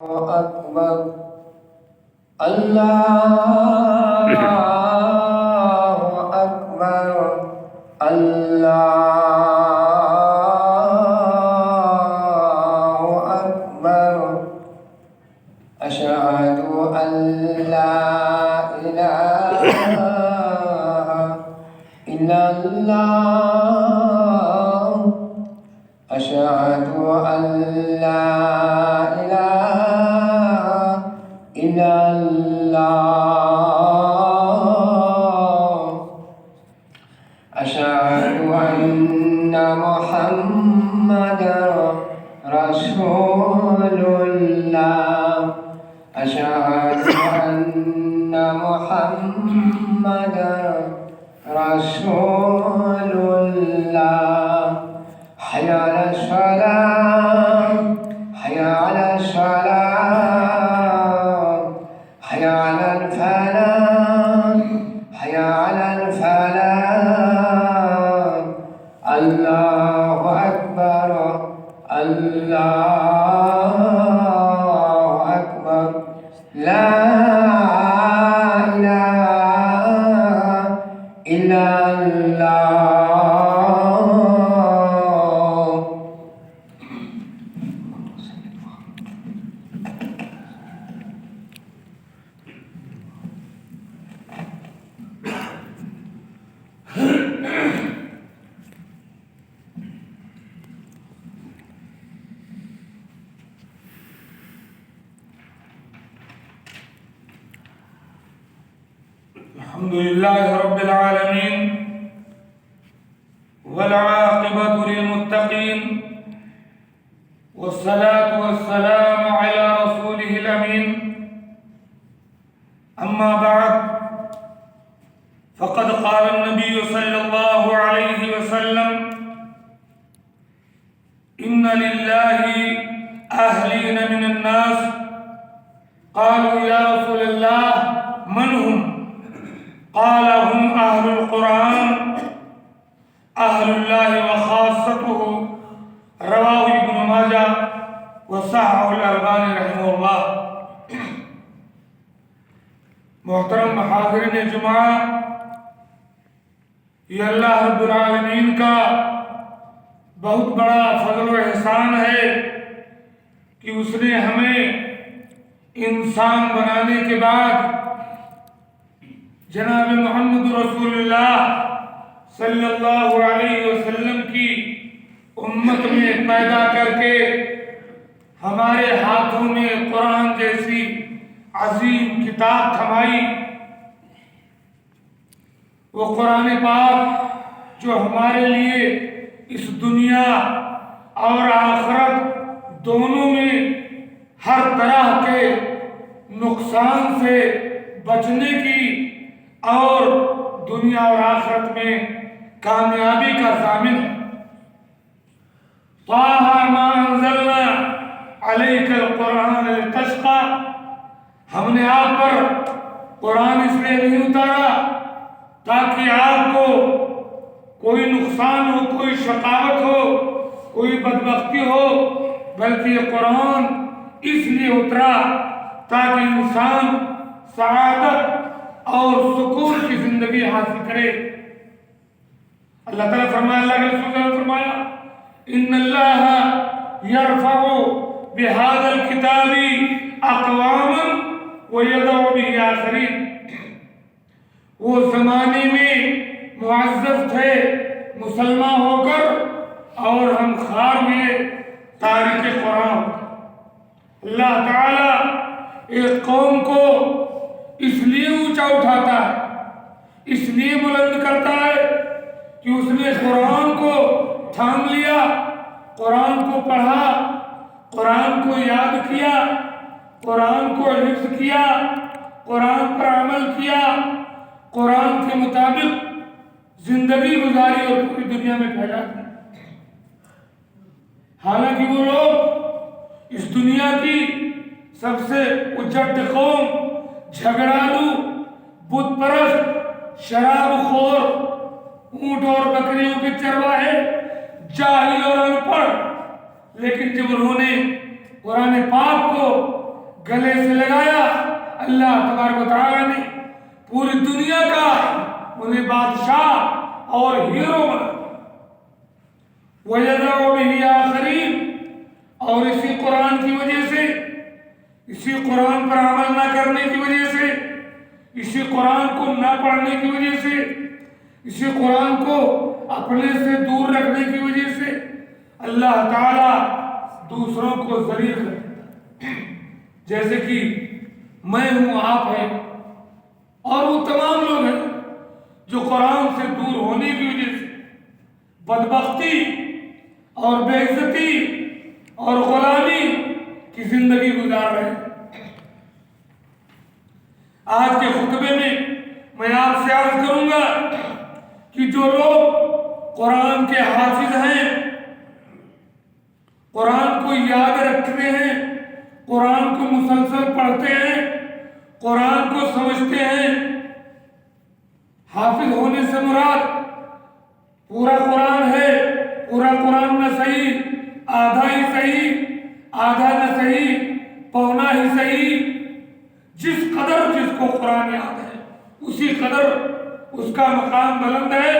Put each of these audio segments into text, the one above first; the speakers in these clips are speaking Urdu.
أكبر الله أكبر الله أكبر أشهد أن لا إله إلا الله أشهد أن لا إله إلا الله أشهد أن محمدا رسول الله أشهد أن محمدا رسول الله حي على الصلاة حي على الصلاة حي على الفلاح حي على الفلاح الله أكبر الله أكبر لا إله إلا الله. الحمد لله رب العالمين والعاقبة للمتقين والصلاة والسلام على رسوله الأمين أما بعد فقد قال النبي صلى الله عليه وسلم إن لله أهلين من الناس قالوا يا رسول الله من هم؟ قال هم أهل القرآن أهل الله وخاصته رواه ابن ماجہ وصححہ الألبانی رحمہ اللہ. محترم حاضرین جمعہ، یہ اللہ رب العالمین کا بہت بڑا فضل و احسان ہے کہ اس نے ہمیں انسان بنانے کے بعد جناب محمد رسول اللہ صلی اللہ علیہ وسلم کی امت میں پیدا کر کے ہمارے ہاتھوں میں قرآن جیسی عظیم کتاب تھمائی. وہ قرآن پاک جو ہمارے لیے اس دنیا اور آخرت دونوں میں ہر طرح کے نقصان سے بچنے کی اور دنیا اور آخرت میں کامیابی کا ضامن ہے. طٰہَ مَا أَنزَلْنَا عَلَيْكَ الْقُرْآنَ لِتَشْقَىٰ، ہم نے آپ پر قرآن اس لیے نہیں اتارا تاکہ آپ کو کوئی نقصان ہو، کوئی شقاوت ہو، کوئی بدبختی ہو، بلکہ یہ قرآن اس لیے اترا تاکہ انسان سعادت اور سکون کی زندگی حاصل کرے. اللہ تعالیٰ فرمایا، اللہ کے رسول نے فرمایا ان اللہ یرفع بهذا الکتاب اقواما ویضع به آخرین. وہ زمانے میں معزز تھے مسلمان ہو کر اور ہم خار ہوئے تاریخ قرآن. اللہ تعالیٰ ایک قوم کو اس لیے اونچا اٹھاتا ہے، اس لیے بلند کرتا ہے کہ اس نے قرآن کو تھام لیا، قرآن کو پڑھا، قرآن کو یاد کیا، قرآن کو حفظ کیا، قرآن پر عمل کیا، قرآن کے مطابق زندگی گزاری اور پوری دنیا میں پھیلا دی. حالانکہ وہ لوگ اس دنیا کی سب سے اجٹ قوم، جھگڑالو، بت پرست، شراب خور، اونٹ اور بکریوں کے چرواہے، جاہل اور ان پڑھ، لیکن جب انہوں نے قرآن پاک کو گلے سے لگایا، اللہ تبارک و تعالیٰ نے پوری دنیا کا انہیں بادشاہ اور ہیرو بنا وَيَدْعُ بِهِ آخَرِينَ، اور اسی قرآن کی وجہ سے، اسی قرآن پر عمل نہ کرنے کی وجہ سے، اسی قرآن کو نہ پڑھنے کی وجہ سے، اسی قرآن کو اپنے سے دور رکھنے کی وجہ سے اللہ تعالیٰ دوسروں کو ذلیل کر دیتا ہے۔ جیسے کہ میں ہوں، آپ ہیں، اور وہ تمام لوگ ہیں جو قرآن سے دور ہونے کی وجہ سے بدبختی اور بے عزتی اور غلامی کی زندگی گزار رہے ہیں۔ آج کے خطبے میں آپ سے عرض کروں گا کہ جو لوگ قرآن کے حافظ ہیں، قرآن کو یاد رکھتے ہیں، قرآن کو مسلسل پڑھتے ہیں، قرآن کو سمجھتے ہیں، حافظ ہونے سے مراد پورا قرآن ہے، پورا قرآن نہ صحیح، آدھا ہی صحیح، آدھا نہ صحیح، پونا ہی صحیح، جس قدر جس کو قرآن یاد ہے اسی قدر اس کا مقام بلند ہے،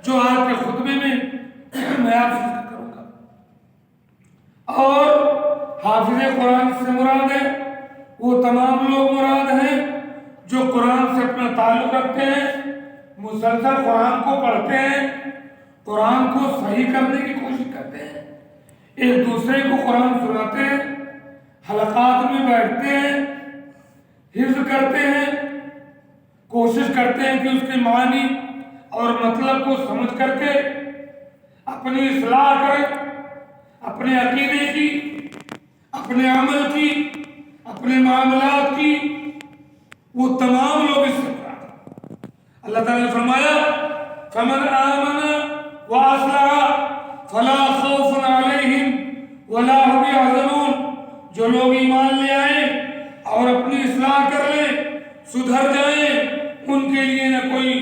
جو آج کے خطبے میں میں آپ سے ذکر کروں گا۔ اور حافظ قرآن سے مراد ہے وہ تمام لوگ مراد ہیں جو قرآن سے اپنا تعلق رکھتے ہیں، مسلسل قرآن کو پڑھتے ہیں، قرآن کو صحیح کرنے کی کوشش کرتے ہیں، ایک دوسرے کو قرآن سناتے ہیں، حلقات میں بیٹھتے ہیں، حفظ کرتے ہیں، کوشش کرتے ہیں کہ اس کے معنی اور مطلب کو سمجھ کر کے اپنی اصلاح کریں، اپنے عقیدے کی، اپنے عمل کی، اپنے معاملات کی، وہ تمام لوگ اس سے مراد ہیں۔ اللہ تعالیٰ نے فرمایا فَمَنْ آمَنَ وَأَصْلَحَ فَلَا خَوْفٌ عَلَيْهِمْ وَلَا هُمْ يَحْزَنُونَ، جو لوگ ایمان لے آئیں اور اپنی اصلاح کر لیں، سدھر جائیں، ان کے لیے نہ کوئی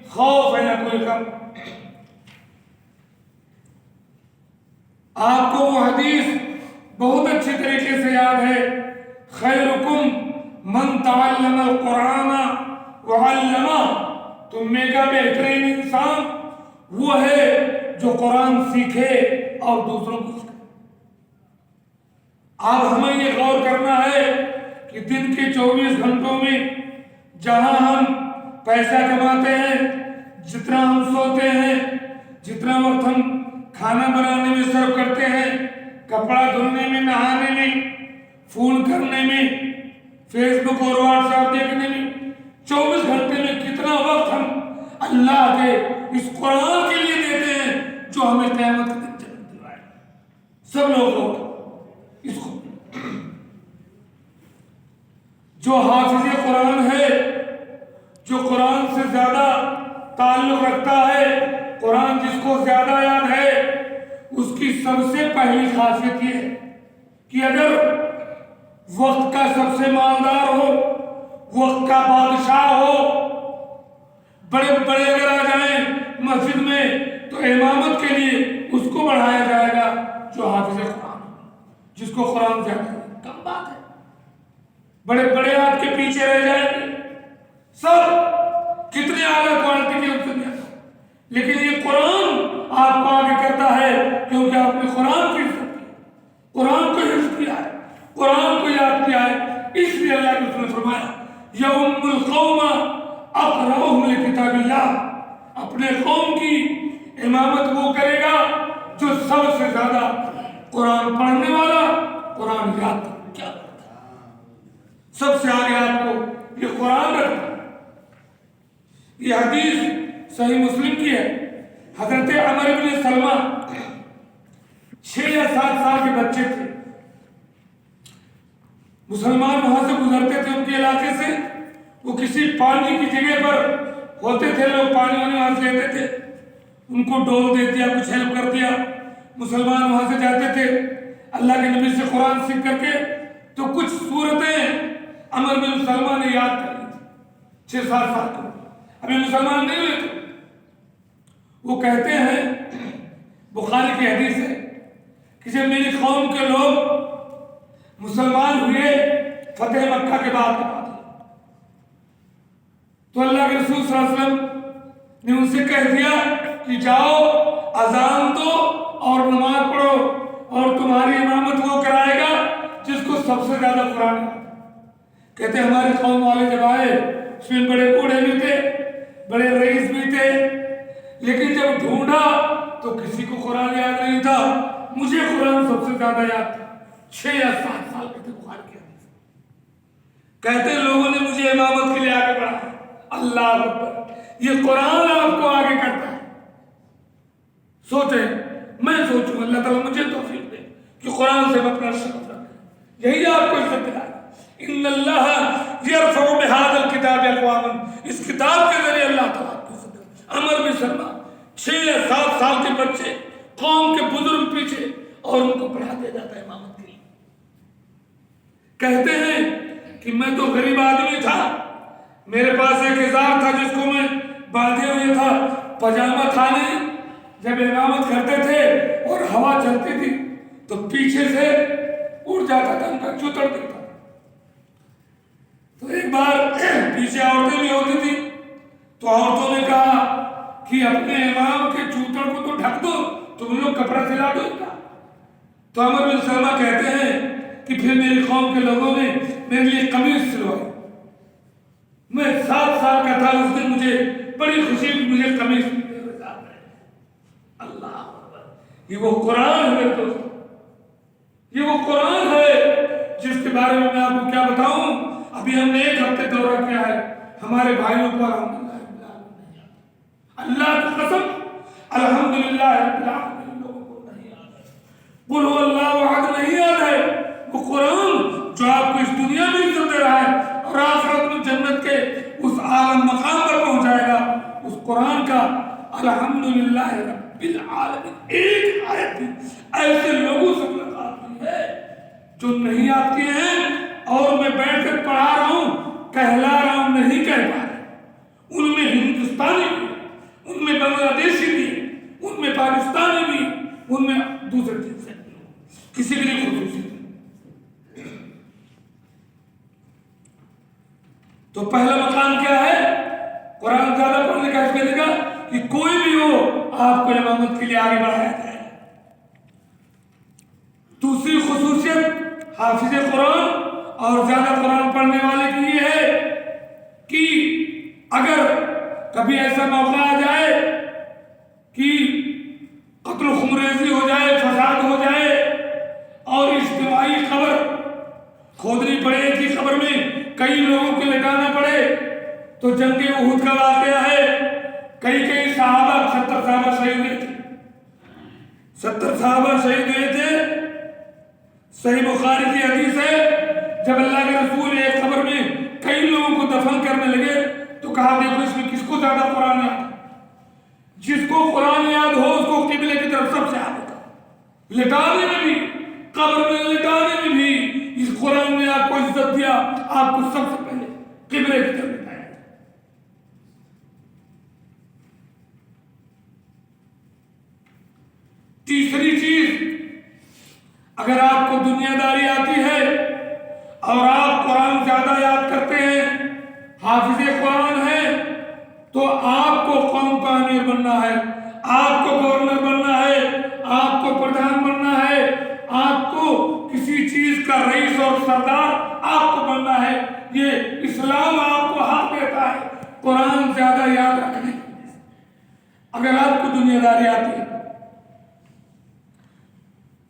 خوف ہے نہ کوئی غم۔ آپ کو وہ حدیث بہت اچھے طریقے سے یاد ہے، خیرکم من تعلم القرآن وعلمہ، تم میں کا بہترین انسان وہ ہے جو قرآن سیکھے اور دوسروں کو سکھائے۔ اب ہمیں یہ غور کرنا ہے کہ دن کے 24 گھنٹوں میں جہاں ہم پیسہ کماتے ہیں، جتنا ہم سوتے ہیں، جتنا وقت ہم کھانا بنانے میں صرف کرتے ہیں، کپڑا دھلنے میں، نہانے میں، فون کرنے میں، فیس بک اور واٹس ایپ دیکھنے میں، 24 گھنٹے میں کتنا وقت ہم اللہ کے اس قرآن کے لیے دیتے ہیں جو ہمیں قیامت کے دن جنت دلائے۔ سب لوگوں اس کو جو حافظ قرآن ہے، جو قرآن سے زیادہ تعلق رکھتا ہے، قرآن جس کو زیادہ یاد ہے، اس کی سب سے پہلی خاصیت یہ ہے کہ اگر وقت کا سب سے مالدار ہو، وقت کا بادشاہ ہو، بڑے بڑے اگر آ جائیں مسجد میں تو امامت کے لیے اس کو بڑھایا جائے گا جو حافظ قرآن ہو، جس کو قرآن زیادہ ہے۔ کم بات ہے، بڑے بڑے آپ کے پیچھے رہ جائیں گے، سب کتنے اعلیٰ کوالٹی کے دنیا، لیکن یہ قرآن آپ کو آگے کرتا ہے کیونکہ آپ نے قرآن کی عزت کی، قرآن کو حفظ کیا ہے، قرآن کو یاد کیا ہے۔ اس لیے اللہ کے رسول نے فرمایا یؤم القوم اقرؤہم لکتاب اللہ، اپنے قوم کی امامت وہ کرے گا جو سب سے زیادہ قرآن پڑھنے والا، قرآن یاد کیا کرتا ہے، سب سے آگے آپ کو یہ قرآن رکھتا ہے۔ یہ حدیث صحیح مسلم کی ہے، حضرت عمر بن سلمہ 6 یا 7 سال کے بچے تھے، مسلمان وہاں سے گزرتے تھے ان کے علاقے سے، وہ کسی پانی کی جگہ پر ہوتے تھے، لوگ پانی وہاں سے لیتے تھے، ان کو ڈول دے دیا، کچھ ہیلپ کر دیا، مسلمان وہاں سے جاتے تھے اللہ کے نبی سے قرآن سیکھ کر کے، تو کچھ صورتیں عمر بن سلمہ نے یاد کر لی تھی 6-7 سال کے، ابھی مسلمان نہیں ہوئے تھے۔ وہ کہتے ہیں، بخاری کی حدیث ہے کہ جب میری قوم کے لوگ مسلمان ہوئے فتح مکہ کے بعد کی بات ہے۔ تو اللہ کے رسول صلی اللہ علیہ وسلم نے ان سے کہہ دیا کہ جاؤ اذان دو اور نماز پڑھو، اور تمہاری امامت وہ کرائے گا جس کو سب سے زیادہ قرآن ہے۔ کہتے ہیں ہمارے قوم والے جب آئے اس میں بڑے بوڑھے بھی تھے، بڑے رئیس بھی تھے، لیکن جب ڈھونڈا تو کسی کو قرآن یاد نہیں تھا۔ مجھے قرآن سب سے زیادہ یاد تھا، 6 یا 7 سال کے تھے بخاری کے حدیث۔ کہتے ہیں لوگوں نے مجھے امامت کے لیے آگے بڑھایا۔ اللہ اکبر، یہ قرآن آپ کو آگے کرتا ہے۔ سوچیں، میں سوچوں اللہ تعالیٰ مجھے توفیق دے کہ قرآن سے اپنا شرف رکھے، یہی آپ کو عزت دلائے۔ ان اللہ یرفع بہذا الکتاب اقواما، اس کتاب کے ذریعے اللہ تعالیٰ کی عزت دے۔ عمر بن سلمہ 6 یا 7 سال کے بچے، قوم کے بزرگ پیچھے، اور ان کو پڑھا دیا جاتا ہے امامت کے لیے۔ کہتے ہیں کہ میں تو غریب آدمی تھا، میرے پاس ایک ازار تھا جس کو میں باندھے ہوئے تھا، پاجامہ تھا نہیں۔ جب امامت کرتے تھے اور ہوا چلتی تھی تو پیچھے سے اڑ جاتا تھا، ان کا چوتڑ دیتا۔ تو ایک بار پیچھے عورتیں بھی ہوتی تھی، تو عورتوں نے کہا کہ اپنے امام کے چوتڑ کو تو ڈھک دو، تم لوگ کپڑا سلا دو ان کا۔ تو عمر بن سلمہ کہتے ہیں کہ پھر میری قوم کے لوگوں نے میرے لیے قمیص سلوائی۔ میں 7 سال کا تھا، اس دن مجھے بڑی خوشی کہ مجھے قمیص ملے ہوئے ساتھ رہے۔ اللہ اکبر، یہ وہ قرآن ہے دوستو، یہ وہ قرآن ہے جس کے بارے میں آپ کو کیا بتاؤں۔ ابھی ہم نے 1 ہفتے دورہ کیا ہے، ہمارے بھائیوں کو الحمدللہ رب العالمین نہیں یاد، اللہ کی قسم الحمدللہ رب العالمین لوگوں کو نہیں یاد ہے، قل هو اللہ احد نہیں یاد ہے۔ وہ قرآن جو آپ کو اس دنیا میں عزت دے رہا ہے اور آخرت میں جنت کے اس عالم مقام پر پہنچائے گا، اس قرآن کا الحمدللہ رب العالمین ایک آیت بھی ایسے لوگوں سے ملاقات ہوئی ہے جو نہیں یاد کیے ہیں، اور میں بیٹھ کر پڑھا رہا ہوں، کہلا رہا ہوں، نہیں کہہ پا رہے۔ ان میں ہندوستانی بھی، ان میں بنگلہ دیشی بھی، ان میں پاکستانی بھی، ان میں دوسرے چیز سے کسی کے لیے خصوصی۔ تو پہلا مقام کیا ہے؟ قرآن زیادہ پڑھنے کا اس کا کہ کوئی بھی ہو آپ کو امامت کے لیے آگے بڑھایا جائے۔ دوسری خصوصیت حافظ قرآن اور زیادہ قرآن پڑھنے والے کی یہ ہے کہ اگر کبھی ایسا موقع آ جائے کہ قتل و خونریزی ہو جائے، فساد ہو جائے اور اجتماعی قبر کھودنی پڑے، کہ قبر میں کئی لوگوں کو لٹانا پڑے، تو جنگ احد کا واقعہ ہے، کئی صحابہ 70 صحابہ شہید ہوئے تھے، 70 صحابہ شہید ہوئے تھے۔ صحیح بخاری کی حدیث ہے، جب اللہ کے رسول ایک قبر میں کئی لوگوں کو دفن کرنے لگے تو کہا دیکھو اس میں کس کو زیادہ قرآن یاد ہے، جس کو قرآن یاد ہو اس کو قبلے کی طرف سب سے آگے کرو۔ لٹانے میں بھی، قبر میں لٹانے میں بھی اس قرآن نے آپ کو عزت دیا، آپ کو سب سے پہلے قبلے کی طرف لٹایا۔ تیسری چیز، اگر آپ کو دنیا داری آتی ہے اور آپ قرآن زیادہ یاد کرتے ہیں، حافظ قرآن ہے، تو آپ کو قوم کا امیر بننا ہے، آپ کو گورنر بننا ہے، آپ کو پردھان بننا ہے، آپ کو کسی چیز کا رئیس اور سردار آپ کو بننا ہے۔ یہ اسلام آپ کو حق دیتا ہے قرآن زیادہ یاد رکھنے کی۔ اگر آپ کو دنیا داری آتی ہے،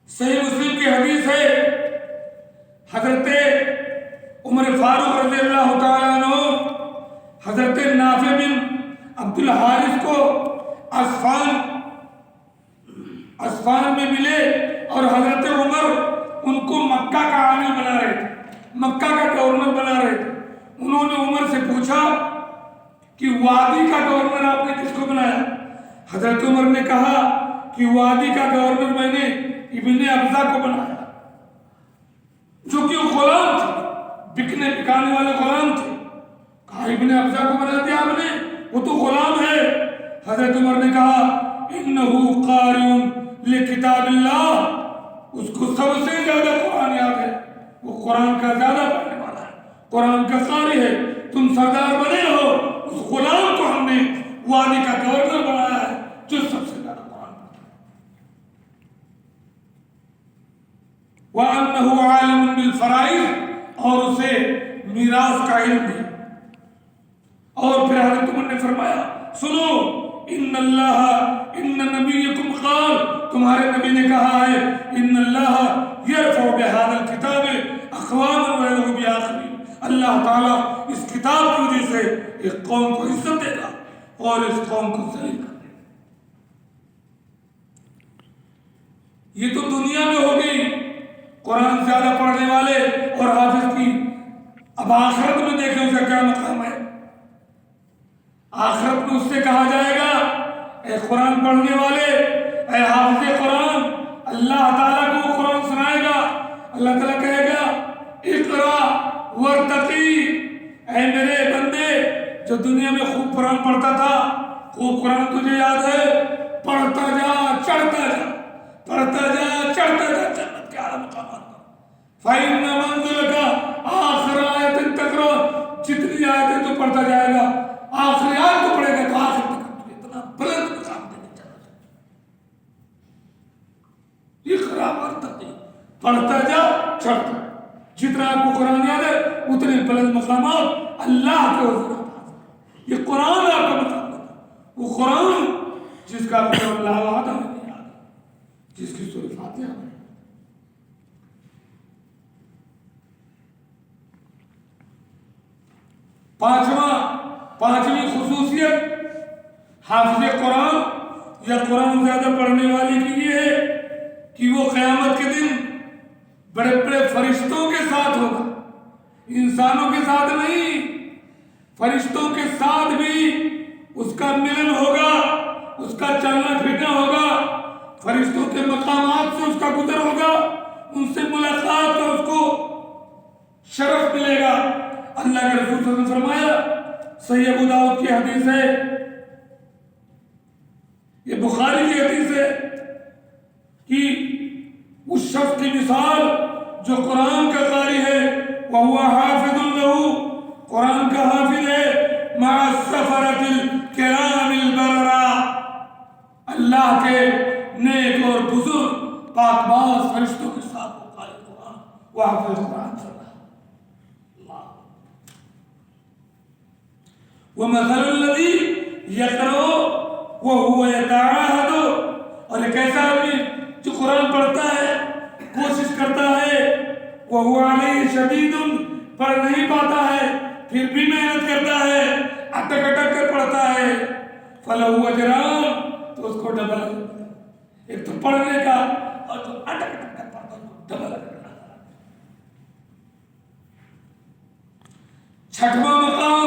صحیح مسلم کی حدیث ہے، حضرت عمر فاروق رضی اللہ تعالیٰ عنہ حضرت نافع بن عبد الحارث کو اسفان میں ملے اور حضرت عمر ان کو مکہ کا عامل بنا رہے تھے، مکہ کا گورنر بنا رہے تھے۔ انہوں نے عمر سے پوچھا کہ وادی کا گورنر آپ نے کس کو بنایا؟ حضرت عمر نے کہا کہ وادی کا گورنر میں نے ابن ابزہ کو بنایا، جو کہ غلام تھے، بکنے بکانے والے غلام تھے۔ کہا ابن ابزہ کو بنا دیا آپ نے، وہ تو غلام ہے۔ حضرت عمر نے کہا انہو قارئ لکتاب اللہ، اس کو سب سے زیادہ قرآن یاد ہے، وہ قرآن کا زیادہ پڑھنے والا ہے۔ اور اسے میراث کا علم دیا۔ اور پھر حضرت عمر نے فرمایا سنو ان نبیکم قال، تمہارے نبی نے کہا ہے ان اللہ یرفع بہذا الکتاب اقواما ویذر بآخرین، اللہ تعالیٰ اس کتاب کی وجہ سے ایک قوم کو عزت دے گا اور اس قوم کو ذلیل کر دے گا۔ یہ تو دنیا میں ہو گئی قرآن زیادہ پڑھنے والے اور حافظ کی، اب آخرت میں دیکھیں اس کا کیا مقام ہے۔ آخرت میں اس سے کہا جائے گا اے قرآن پڑھنے والے، اے حافظ قرآن، اللہ تعالیٰ کو وہ قرآن سنائے گا، اللہ تعالیٰ کہے گا اقرا ورتقی، اے میرے بندے جو دنیا میں خوب قرآن پڑھتا تھا، خوب قرآن تجھے یاد ہے، پڑھتا جا چڑھتا جا، پڑھتا جا چڑھتا جا جنت کے اعلیٰ مقامات پر۔ فَإِنَّ مَنزِلَكَ آخر آیت تقرأ، جتنی آیتیں تو پڑھتا جائے گا آخری آیت تو پڑھے گا تو آخر تک اتنا بلند مقام دینے چلا جائے۔ اقرا ورتقی، پڑھتا جا چڑھتا، جتنا آپ کو قرآن یاد ہے اتنے بلند مقامات اللہ کے حضور آپ۔ یہ قرآن آپ کا مقام دیتا، وہ قرآن جس کا آپ کو اللہ وعدہ میں نہیں یاد ہے، جس کی سورہ فاتحہ میں۔ پانچویں خصوصیت حافظ قرآن یا قرآن زیادہ پڑھنے والے کی یہ ہے کہ وہ قیامت کے دن بڑے بڑے فرشتوں کے ساتھ ہوگا، انسانوں کے ساتھ نہیں، فرشتوں کے ساتھ بھی اس کا ملن ہوگا، اس کا چلنا پھرنا ہوگا، فرشتوں کے مقامات سے اس کا گزر ہوگا، ان سے ملاقات کا اس کو شرف ملے گا۔ اللہ کے رسول صلی اللہ علیہ وسلم نے فرمایا، صحیح ابو داؤد کی حدیث ہے، یہ بخاری کی حدیث ہے، کہ اس شخص کی مثال جو قرآن کا قاری ہے وَهُوَ حَافِظٌ لَهُ، قرآن کا حافظ ہے، مَعَ السَّفَرَةِ الْكِرَامِ الْبَرَرَةِ، اللہ کے نیک اور بزرگ پاک باز فرشتوں کے ساتھ وہ قاری قرآن، وہ حافظ قرآن صلی اللہ۔ وَمَثَلُ الَّذِي يَقْرَؤُ وَهُوَ يَتَعَاهَدُ، اور ایک ایسا آدمی جو قرآن پڑھتا ہے، کوشش کرتا ہے، وَهُوَ عَلَيْهِ شَدِيدٌ، پڑھ نہیں پاتا ہے پھر بھی محنت کرتا ہے، اٹک اٹک کر پڑھتا ہے، فَلَهُ أَجْرَانِ، تو اس کو ڈبل، ایک تو پڑھنے کا اور جو اٹک اٹک کر پڑھتا ہے اس کو ڈبل کرنا۔ چھٹواں مقام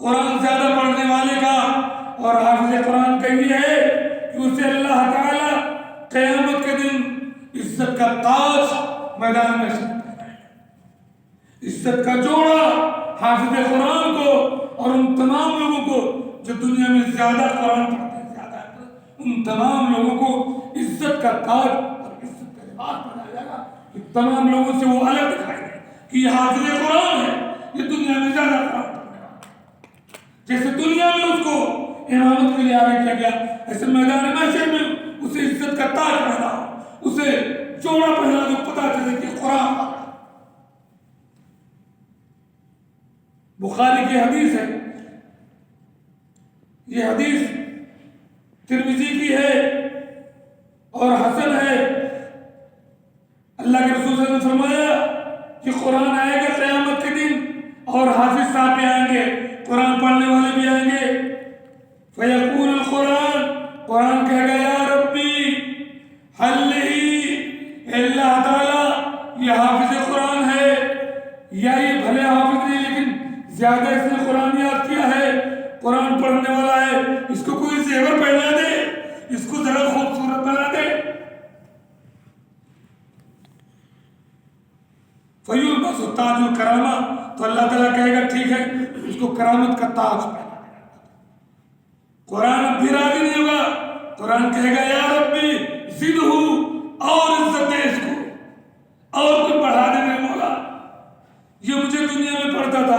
قرآن زیادہ پڑھنے والے کا اور حافظ قرآن کا یہ ہے کہ اسے اللہ تعالیٰ قیامت کے دن عزت کا تاج میدان میں سجائے گا، عزت کا جوڑا حافظ قرآن کو اور ان تمام لوگوں کو جو دنیا میں زیادہ قرآن پڑھتے ہیں، زیادہ ان تمام لوگوں کو عزت کا تاج اور عزت کا لباس پہنایا جائے گا، کہ تمام لوگوں سے وہ الگ دکھائے گا کہ یہ حافظ قرآن ہے، یہ دنیا میں زیادہ قرآن پڑھنے والا ہے۔ جیسے دنیا میں اس کو امامت کے لیے آگے کیا گیا، ایسے میدان محشر میں اسے عزت کا تاج پہنا، اسے جوڑا پہنا جو پتا چلے کہ قرآن والا۔ بخاری کی حدیث ہے، یہ حدیث ترمذی کی ہے اور حسن ہے۔ اللہ کے رسول صلی اللہ علیہ وسلم نے فرمایا کہ قرآن آئے گا قیامت کے دن اور حافظ صاحب بھی آئیں گے، قرآن پڑھنے والے بھی آئیں گے، فیقول القرآن، قرآن کہے گا یا ربی حل لہی، اے اللہ تعالیٰ یہ حافظ قرآن ہے، یا یہ بھلے حافظ نہیں لیکن زیادہ اس نے قرآن یاد کیا ہے، قرآن پڑھنے والا ہے، اس کو کوئی زیور پہنا دے، اس کو ذرا خوبصورت بنا دے۔ فیلبس تاج الکرامہ، تو اللہ تعالیٰ کہے گا ٹھیک ہے اس کو کرامت کا تاج پہنا دے۔ قرآن اب بھی راضی نہیں ہوگا، قرآن کہے گا یا ربی زدہ، اور عزت دے اس کو، اور کچھ بڑھا دے میرے مولا، یہ مجھے دنیا میں پڑھتا تھا۔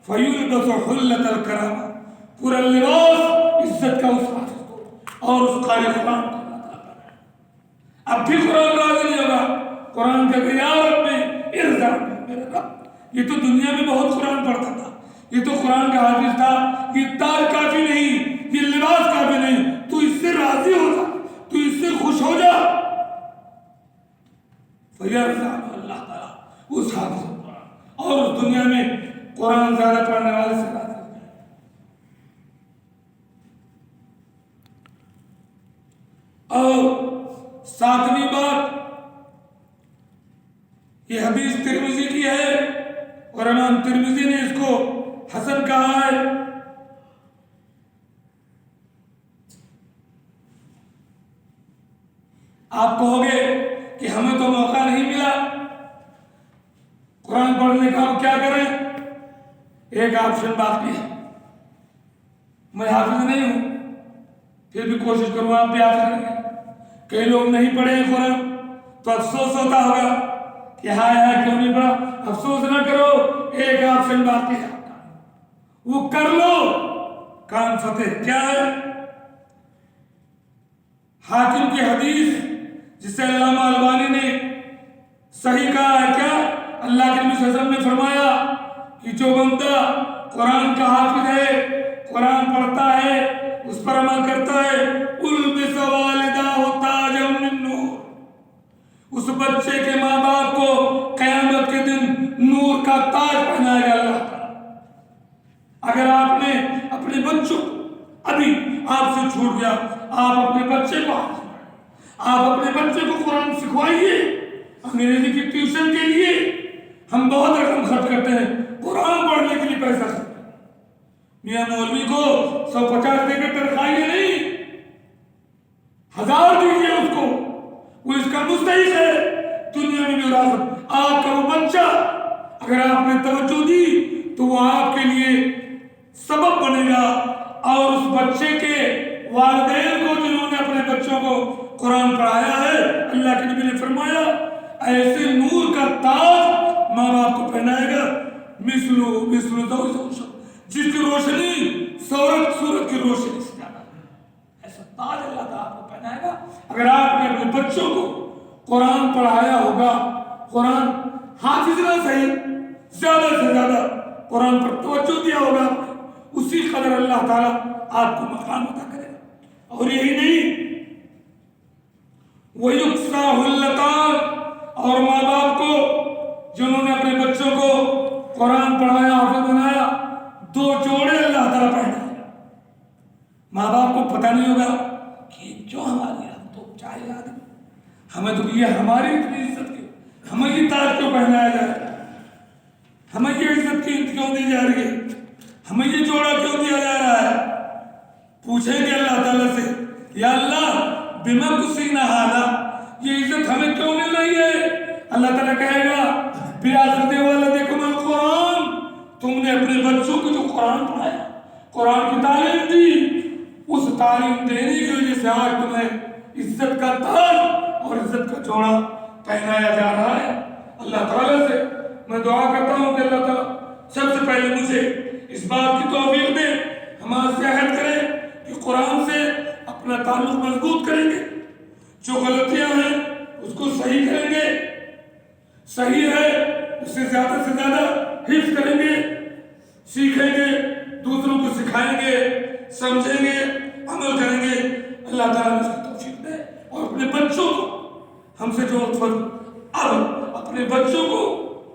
فیلبس حلۃ الکرامہ، پورا لباس عزت کا اس حافظ کو اور اس قاری قرآن کو اللہ تعالیٰ پہنائے۔ اب بھی قرآن راضی نہیں ہوگا، قرآن کہے گا یا ربی ارضا، میرے رب یہ تو دنیا میں بہت قرآن پڑھتا تھا، یہ تو قرآن کا حافظ تھا، یہ تاج کافی نہیں، یہ لباس کافی نہیں، تو اس سے راضی ہو جا، تو اس سے خوش ہو جا۔ فیرضا اللہ تعالیٰ اس حافظ قرآن اور اس دنیا میں قرآن زیادہ پڑھنے والے سے راضی ہو جائے۔ اور ساتویں بات، یہ حدیث ترمذی کی ہے اور امام ترمذی نے اس کو حسن کہا ہے۔ آپ کہو گے کہ ہمیں تو موقع نہیں ملا قرآن پڑھنے کا، ہم کیا کریں؟ ایک آپشن باقی ہے۔ میں حافظ نہیں ہوں، پھر بھی کوشش کروں آپ بھی حافظ کریں۔ کئی لوگ نہیں پڑھے ہیں قرآن تو افسوس ہوتا ہوگا کہ ہائے ہائے کیوں نہیں پڑھا۔ افسوس نہ کرو، ایک آپشن باقی ہے، وہ کر لو، کام فتح۔ کیا ہے؟ حاکم کی حدیث جسے علامہ البانی نے صحیح کہا ہے، کیا اللہ کے نبی صلی اللہ علیہ وسلم نے فرمایا کہ جو بندہ قرآن کا حافظ ہے، قرآن پڑھتا ہے، اس پر عمل کرتا ہے، البس والدہ تاجا من نور، اس بچے کے ماں باپ کو قیامت کے دن نور کا تاج پہنائے گا اللہ تعالیٰ۔ اگر آپ نے اپنے بچوں، ابھی آپ سے چھوٹ گیا، آپ اپنے بچے کو حافظ بنائیں، آپ اپنے بچے کو قرآن سکھوائیے۔ انگریزی کی ٹیوشن کے لیے ہم بہت رقم خرچ کرتے ہیں، قرآن پڑھنے کے لیے پیسہ خرچ کرتے ہیں۔ میاں مولوی کو 150 دے کے تنخواہ نہیں، 1000 دیجیے اس کو، وہ اس کا مستحق ہے دنیا میں بھی راحت۔ آپ کا وہ بچہ اگر آپ نے توجہ دی تو وہ آپ کے لیے سبب بنے گا، اور اس بچے کے والدین کو جنہوں نے اپنے بچوں کو قرآن پڑھایا ہے، اللہ کے نبی نے فرمایا ایسے نور کا تاج ماں باپ کو پہنائے گا، مثلو جس کی روشنی سورج کی روشنی سے زیادہ ہے، ایسا تاج اللہ تعالیٰ آپ کو پہنائے گا۔ اگر آپ نے اپنے بچوں کو قرآن پڑھایا ہوگا، قرآن حافظ نہ صحیح، زیادہ سے زیادہ قرآن پر توجہ دیا ہوگا، اسی قدر اللہ تعالیٰ آپ کو مقام عطا کرے گا۔ اور یہی نہیں، وَيُكْسَاهُ اللَّتَانِ، اور ماں باپ کو جنہوں نے اپنے بچوں کو قرآن پڑھایا، حافظ بنایا، 2 جوڑے اللہ تعالیٰ پہنائے گا۔ ماں باپ کو پتہ نہیں ہوگا کہ کیوں ہماری، ہم تو چاہے آدمی، ہمیں تو یہ ہماری اتنی عزت کی، ہمیں یہ تاج کیوں پہنایا جا رہا ہے، ہمیں یہ عزت کیوں دی جا رہی ہے، ہمیں یہ جوڑا کیوں دیا جا رہا ہے؟ پوچھیں گے اللہ تعالیٰ سے، یا اللہ بما کسینا ھذا، یہ عزت ہمیں کیوں مل رہی ہے؟ اللہ تعالیٰ کہے گا بیاخذ ولدکم القرآن، تم نے اپنے بچوں کو جو قرآن پڑھایا، قرآن کی تعلیم دی، اس تعلیم دینے کی وجہ سے آج تمہیں عزت کا تاج اور عزت کا جوڑا پہنایا جا رہا ہے۔ اللہ تعالیٰ سے میں دعا کرتا ہوں کہ اللہ تعالیٰ سب سے پہلے مجھے اس بات کی توفیق دے، ہمارے سے عہد کرے کہ قرآن سے اپنا تعلق مضبوط کریں گے، جو غلطیاں ہیں اس کو صحیح کریں گے، صحیح ہے اسے زیادہ سے زیادہ حفظ کریں گے، سیکھیں گے، دوسروں کو سکھائیں گے، سمجھیں گے، عمل کریں گے۔ اللہ تعالیٰ نے اس کی توفیق دے، اور اپنے بچوں کو ہم سے جو اب اپنے بچوں کو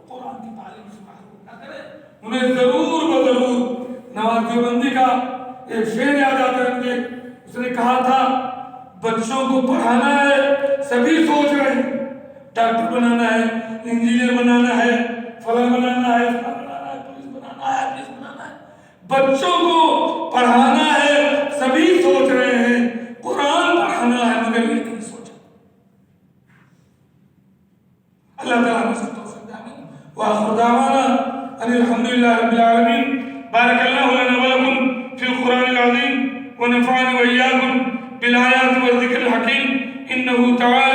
قرآن کی تعلیم سے محروم نہ کریں، انہیں ضرور بضرور نواز دیوبندی کا ایک شعر یاد آتا ہے مجھے، اس نے کہا تھا بچوں کو پڑھانا ہے، سبھی سوچ رہے ہیں ڈاکٹر بنانا ہے، انجینئر بنانا ہے، فلاں بنانا ہے، فلاں بنانا ہے، پولیس بنانا ہے، حافظ بنانا ہے، بچوں کو پڑھانا ہے، سبھی سوچ رہے ہیں قرآن پڑھانا ہے، مگر یہ نہیں سوچا۔ اللہ تعالیٰ ہمیں سب توفیق دے، آمین۔ وآخر دعوانا ان الحمدللہ رب العالمین۔ بارک اللہ لنا ولکم فی القرآن العظیم ونفعني وإياكم بالآيات والذكر الحكيم إنه تعالى